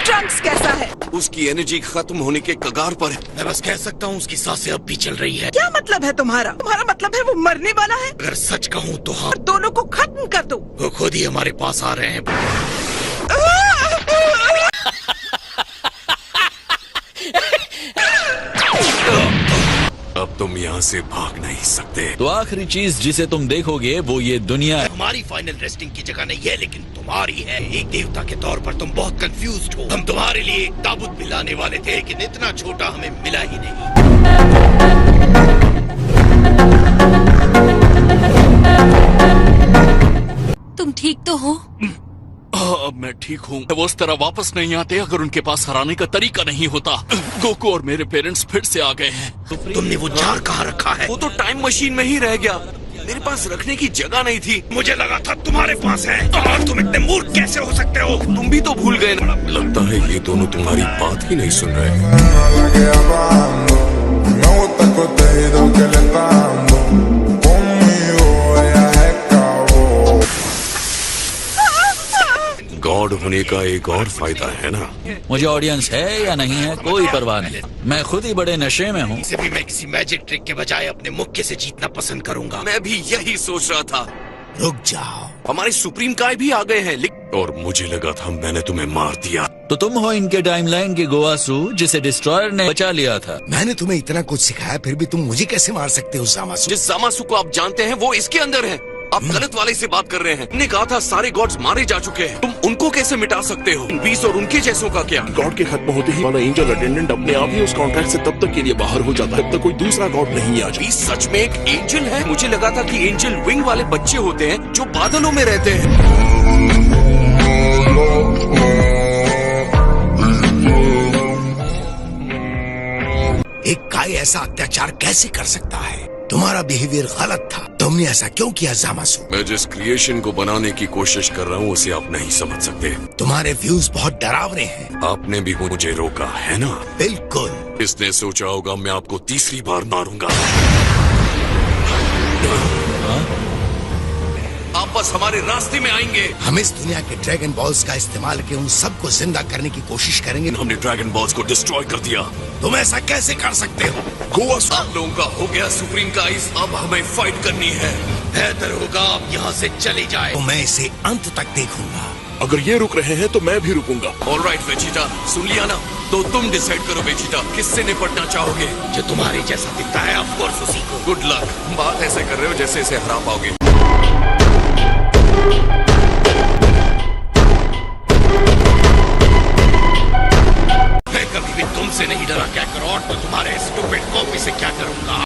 Trunks कैसा है? उसकी एनर्जी खत्म होने के कगार पर है। मैं बस कह सकता हूँ उसकी सांसें अब भी चल रही है। क्या मतलब है तुम्हारा? तुम्हारा मतलब है वो मरने वाला है? अगर सच कहूँ तो हाँ। और दोनों को खत्म कर दो। वो खुद ही हमारे पास आ रहे हैं। अब तुम यहाँ से भाग नहीं सकते। तो आखिरी चीज जिसे तुम देखोगे वो ये दुनिया है। हमारी फाइनल रेस्टिंग की जगह नहीं है, लेकिन तुम्हारी है। एक देवता के तौर पर तुम बहुत कंफ्यूज्ड हो। हम तुम्हारे लिए एक ताबूत भी लाने वाले थे, लेकिन इतना छोटा हमें मिला ही नहीं। तुम ठीक तो हो? अब मैं ठीक हूँ। वो उस तरह वापस नहीं आते अगर उनके पास हराने का तरीका नहीं होता। गोकू और मेरे पेरेंट्स फिर से आ गए हैं। तुमने वो जार कहाँ रखा है? वो तो टाइम मशीन में ही रह गया। मेरे पास रखने की जगह नहीं थी। मुझे लगा था तुम्हारे पास है। और तुम इतने मूर्ख कैसे हो सकते हो? तुम भी तो भूल गए ना। लगता है ये दोनों तुम्हारी बात ही नहीं सुन रहे। गॉड होने का एक और फायदा है ना। मुझे ऑडियंस है या नहीं है कोई परवाह नहीं, मैं खुद ही बड़े नशे में हूँ। इसे भी मैं किसी मैजिक ट्रिक के बजाय अपने मुक्के से जीतना पसंद करूंगा। मैं भी यही सोच रहा था। रुक जाओ, हमारे सुप्रीम काय भी आ गए हैं। और मुझे लगा था मैंने तुम्हें मार दिया। तो तुम हो इनके टाइमलाइन के गोवासू जिसे डिस्ट्रॉयर ने बचा लिया था। मैंने तुम्हें इतना कुछ सिखाया, फिर भी तुम मुझे कैसे मार सकते हो जामासु? जिस जामासु को आप जानते हैं वो इसके अंदर है। आप गलत वाले से बात कर रहे हैं। तुमने कहा था सारे गॉड्स मारे जा चुके हैं, तुम उनको कैसे मिटा सकते हो? बीस और उनके जैसों का क्या? गॉड के खत्म होते ही वाला एंजल अटेंडेंट अपने आप ही उस कॉन्ट्रैक्ट से तब तक के लिए बाहर हो जाता है जब तक कोई दूसरा गॉड नहीं आ जाए। बीस सच में एक एंजल है? मुझे लगा था कि एंजल विंग वाले बच्चे होते हैं जो बादलों में रहते हैं। एक काय ऐसा अत्याचार कैसे कर सकता है? तुम्हारा बिहेवियर गलत था। तुमने ऐसा क्यों किया जामासु? मैं जिस क्रिएशन को बनाने की कोशिश कर रहा हूँ उसे आप नहीं समझ सकते। तुम्हारे व्यूज बहुत डरावने हैं। आपने भी मुझे रोका है ना? बिल्कुल। इसने सोचा होगा मैं आपको तीसरी बार मारूंगा। आप बस हमारे रास्ते में आएंगे। हम इस दुनिया के ड्रैगन बॉल्स का इस्तेमाल करके उन सबको जिंदा करने की कोशिश करेंगे। हमने ड्रैगन बॉल्स को डिस्ट्रॉय कर दिया। तुम ऐसा कैसे कर सकते हो? आप लोगों का हो गया सुप्रीम काइज, अब हमें फाइट करनी है। बेहतर होगा आप यहाँ से चले जाए। तो मैं इसे अंत तक देखूंगा। अगर ये रुक रहे हैं तो मैं भी रुकूंगा। ऑलराइट वेजिटा, सुन लिया ना? तो तुम डिसाइड करो वेजिटा, किससे निपटना चाहोगे? जो तुम्हारे जैसा दिखता है ऑफ कोर्स उसी को। Good luck. बात ऐसे कर रहे हो जैसे इसे हरा पाओगे। मैं कभी भी तुमसे नहीं डरा क्या करो, और तो तुम्हारे स्टूपिड कॉपी से क्या करूंगा।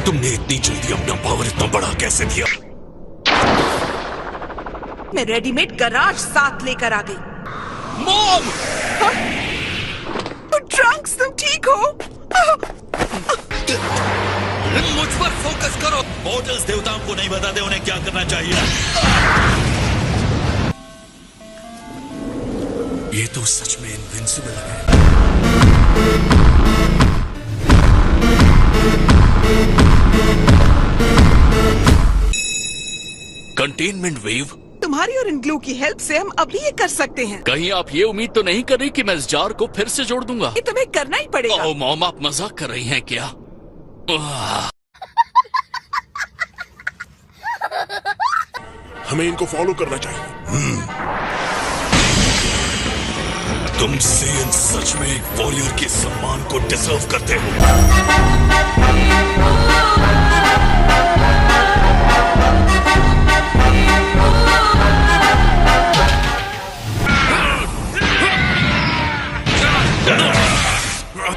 तुमने इतनी जल्दी अपना पावर इतना बड़ा कैसे दिया? मैं रेडीमेड गराज साथ लेकर आ गई। मॉम! ट्रंक्स, तुम ठीक हो? मुझ पर फोकस करो। मॉडल्स देवताओं को नहीं बताते उन्हें क्या करना चाहिए। ये तो सच में इनविंसिबल है। Containment wave. तुम्हारी और इन ग्लू की हेल्प से हम अभी ये कर सकते हैं। कहीं आप ये उम्मीद तो नहीं कर रही कि मैं इस जार को फिर से जोड़ दूंगा? ये तुम्हें करना ही पड़ेगा। ओह मॉम, आप मजाक कर रही हैं क्या? हमें इनको फॉलो करना चाहिए। तुम सेयन सच में एक वॉरियर के सम्मान को डिजर्व करते हो।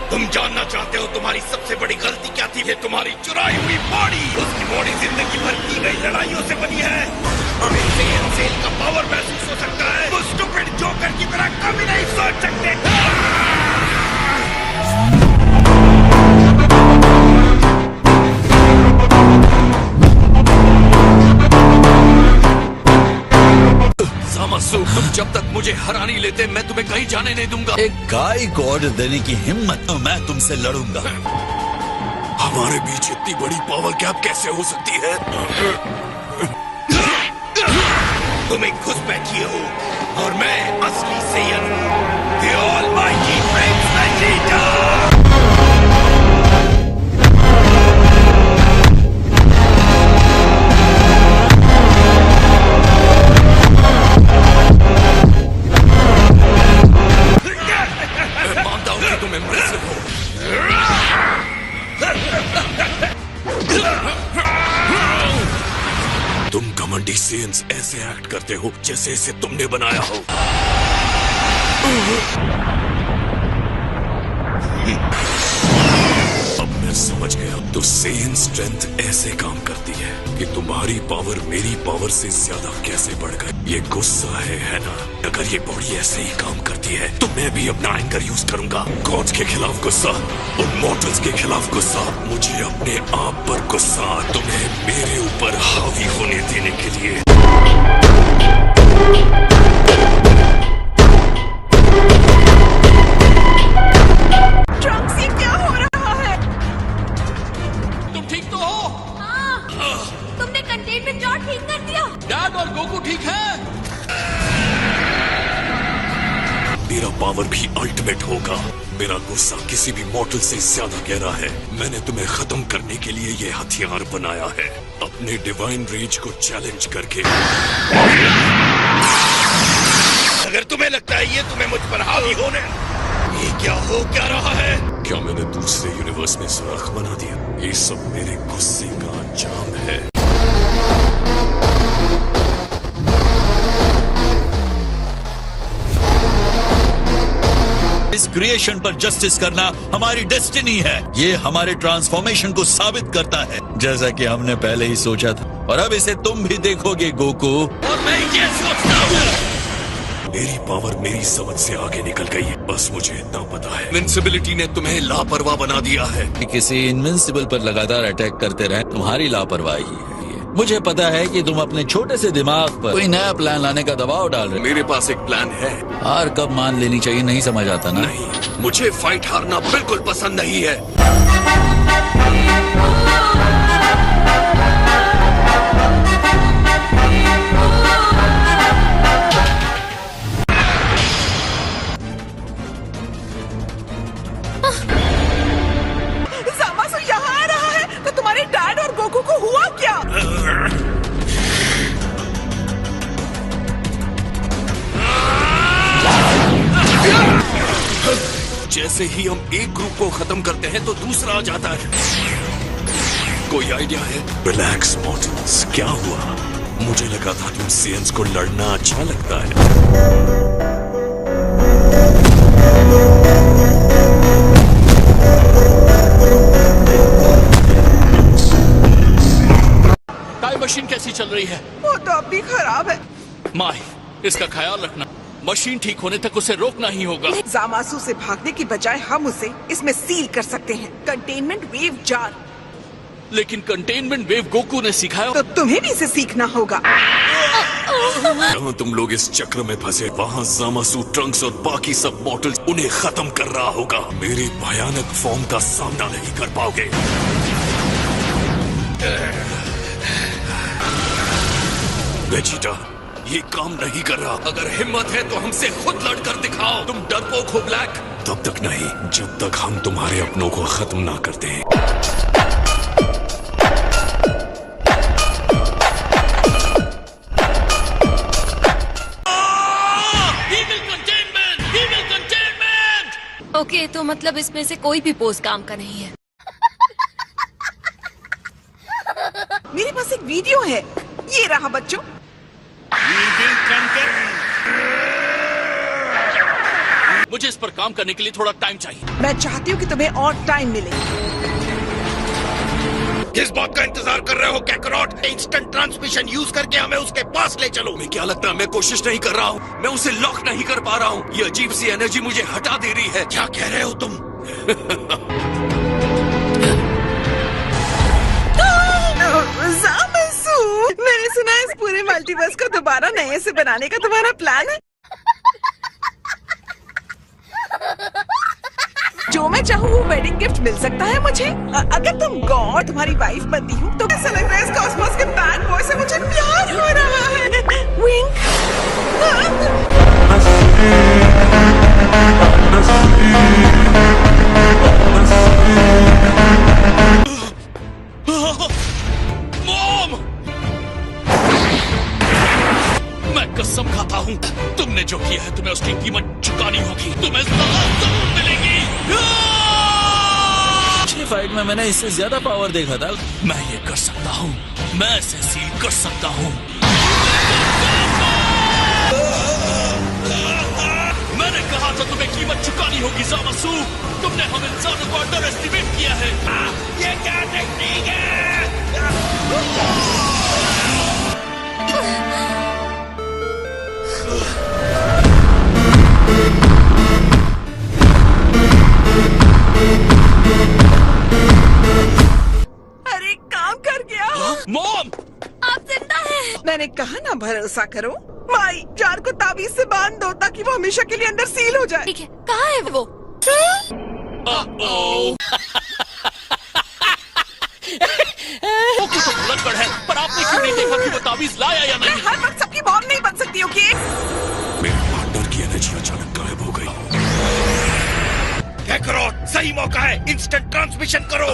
तुम जानना चाहते हो तुम्हारी सबसे बड़ी गलती क्या थी? ये तुम्हारी चुराई हुई बॉडी। उसकी बॉडी जिंदगी भर की गई लड़ाइयों से बनी है। हमें सेल का पावर महसूस हो सकता है। वो स्टूपिड जोकर की तरह कभी नहीं सोच सकते। जामासु, तुम जब तक मुझे हरा नहीं लेते मैं तुम्हें कहीं जाने नहीं दूंगा। एक गाय को ऑर्डर देने की हिम्मत तो मैं तुमसे लड़ूंगा। हमारे बीच इतनी बड़ी पावर गैप कैसे हो सकती है? तुम एक घुसपैठिए हो और मैं असली सेयन हूँ, The Almighty Prince Vegeta! मैं मानता हूँ कि तुम इम्प्रेसिव हो। तुम घमंडी सेयन्स ऐसे एक्ट करते हो जैसे इसे तुमने बनाया हो। अब मैं समझ गया, तो सेयन स्ट्रेंथ ऐसे काम करती है कि तुम्हारी पावर मेरी पावर से ज्यादा कैसे बढ़ गई। ये गुस्सा है ना? अगर ये बॉडी ऐसे ही काम करती है तो मैं भी अपना एंगर यूज करूंगा। गॉड्स के खिलाफ गुस्सा, उन मॉर्टल्स के खिलाफ गुस्सा, मुझे अपने आप पर गुस्सा, तुम्हें मेरे ऊपर हावी होने देने के लिए। ट्रंक्स, ये क्या हो रहा है? तुम ठीक तो हो? तुमने कंटेनमेंट जॉन ठीक कर दिया। डैड और गोकू ठीक है? मेरा पावर भी अल्टीमेट होगा। मेरा गुस्सा किसी भी मॉडल से ज्यादा गहरा है। मैंने तुम्हें खत्म करने के लिए ये हथियार बनाया है, अपने डिवाइन रेज को चैलेंज करके। अगर तुम्हें लगता है ये तुम्हें मुझ पर हावी होने, ये क्या रहा है? क्या मैंने दूसरे यूनिवर्स में सुराख बना दिया? ये सब मेरे गुस्से का अंजाम है। इस क्रिएशन पर जस्टिस करना हमारी डेस्टिनी है। ये हमारे ट्रांसफॉर्मेशन को साबित करता है, जैसा कि हमने पहले ही सोचा था। और अब इसे तुम भी देखोगे गोकू। और मैं ये सोचता हूँ, मेरी पावर मेरी समझ से आगे निकल गई है। बस मुझे इतना पता है, इनविंसिबिलिटी ने तुम्हें लापरवाह बना दिया है। किसी इनविंसिबल पर लगातार अटैक करते रहे तुम्हारी लापरवाही है। मुझे पता है कि तुम अपने छोटे से दिमाग पर कोई नया प्लान लाने का दबाव डाल रहे हो। मेरे पास एक प्लान है। हार कब मान लेनी चाहिए नहीं समझ आता ना। नहीं, मुझे फाइट हारना बिल्कुल पसंद नहीं है। ज़ामासु यहाँ आ रहा है, तो तुम्हारे डैड और गोकू को हुआ क्या? जैसे ही हम एक ग्रुप को खत्म करते हैं तो दूसरा आ जाता है। कोई आइडिया है? रिलैक्स मॉर्टल्स, क्या हुआ? मुझे लगा था तुम सेयन्स को लड़ना अच्छा लगता है। टाइम मशीन कैसी चल रही है? वो तो अब भी खराब है। माई, इसका ख्याल रखना। मशीन ठीक होने तक उसे रोकना ही होगा। ज़ामासु से भागने की बजाय हम उसे इसमें सील कर सकते हैं। Containment wave jar. लेकिन कंटेनमेंट वेव गोकू ने सिखाया। तो तुम्हें भी इसे सीखना होगा। जहाँ तुम लोग इस चक्र में फंसे, वहाँ ज़ामासु, ट्रंक्स और बाकी सब मॉडल्स उन्हें खत्म कर रहा होगा। मेरे भयानक फॉर्म का सामना नहीं कर पाओगे। वेजिटा, ये काम नहीं कर रहा। अगर हिम्मत है तो हमसे खुद लड़कर दिखाओ। तुम डरपोक हो ब्लैक। तब तक नहीं, जब तक हम तुम्हारे अपनों को खत्म ना करते हैं। ओके, तो मतलब इसमें से कोई भी पोज काम का नहीं है। मेरे पास एक वीडियो है, ये रहा बच्चों। मुझे इस पर काम करने के लिए थोड़ा टाइम चाहिए। मैं चाहती हूँ कि तुम्हें और टाइम मिले। किस बात का इंतजार कर रहे हो कैकरॉट? इंस्टेंट ट्रांसमिशन यूज करके हमें उसके पास ले चलो। मैं क्या लगता है, मैं कोशिश नहीं कर रहा हूँ, मैं उसे लॉक नहीं कर पा रहा हूँ। ये अजीब सी एनर्जी मुझे हटा दे रही है। क्या कह रहे हो तुम? ज़ामासु, मैंने सुना है इस पूरे मल्टीवर्स को दोबारा नए से बनाने का तुम्हारा प्लान है। जो मैं चाहूँ वो वेडिंग गिफ्ट मिल सकता है मुझे। अगर तुम गॉड तुम्हारी वाइफ बनती हूँ तो ऐसा लग रहा है इस कॉस्मोस के बैड बॉय से मुझे प्यार हो रहा है। विंक। मॉम! मैं कसम खाता हूँ, तुमने जो किया है तुम्हें उसकी कीमत चुकानी होगी। तुम्हें सजा जरूर मिलेगी। पिछली फाइट में मैंने इससे ज्यादा पावर देखा था। मैं ये कर सकता हूँ, मैं इसे सील कर सकता हूँ। मैंने कहा था तुम्हें कीमत चुकानी होगी ज़ामासु। तुमने हम इंसानों को अंडर एस्टिमेट किया है। ये क्या टेक्निक है? अरे काम कर गया। मॉम! आप जिंदा हैं। मैंने कहा ना भरोसा करो। माई जार को ताबीज से बांध दो ताकि वो हमेशा के लिए अंदर सील हो जाए। ठीक है, कहाँ है वो? वो कुछ लड़बड़ है, पर आपने क्यों नहीं देखा कि वो ताबीज लाया या मैं नहीं? हर वक्त सबकी बॉम्ब नहीं बन सकती, ओके? मेरे पार्टनर की एनर्जी अचानक गायब हो गई। क्या करो, सही मौका है, इंस्टेंट ट्रांसमिशन करो।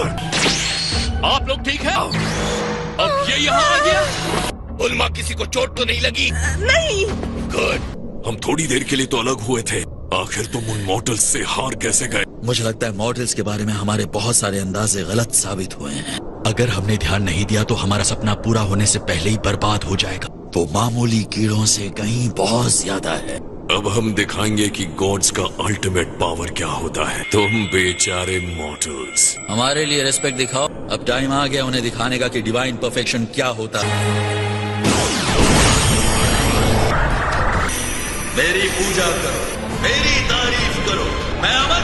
आप लोग ठीक हैं? अब ये यहाँ आ गया। उल्मा किसी को चोट तो नहीं लगी? नहीं। गुड। हम थोड़ी देर के लिए तो अलग हुए थे, आखिर तुम उन मॉडल्स से हार कैसे गए? मुझे लगता है मॉडल्स के बारे में हमारे बहुत सारे अंदाजे गलत साबित हुए हैं। अगर हमने ध्यान नहीं दिया तो हमारा सपना पूरा होने से पहले ही बर्बाद हो जाएगा। वो मामूली कीड़ों से कहीं बहुत ज्यादा है। अब हम दिखाएंगे कि गॉड्स का अल्टीमेट पावर क्या होता है। तुम बेचारे मॉडल्स। हमारे लिए रिस्पेक्ट दिखाओ। अब टाइम आ गया उन्हें दिखाने का कि डिवाइन परफेक्शन क्या होता है। मेरी पूजा करो, मेरी तारीफ करो, मैं अमर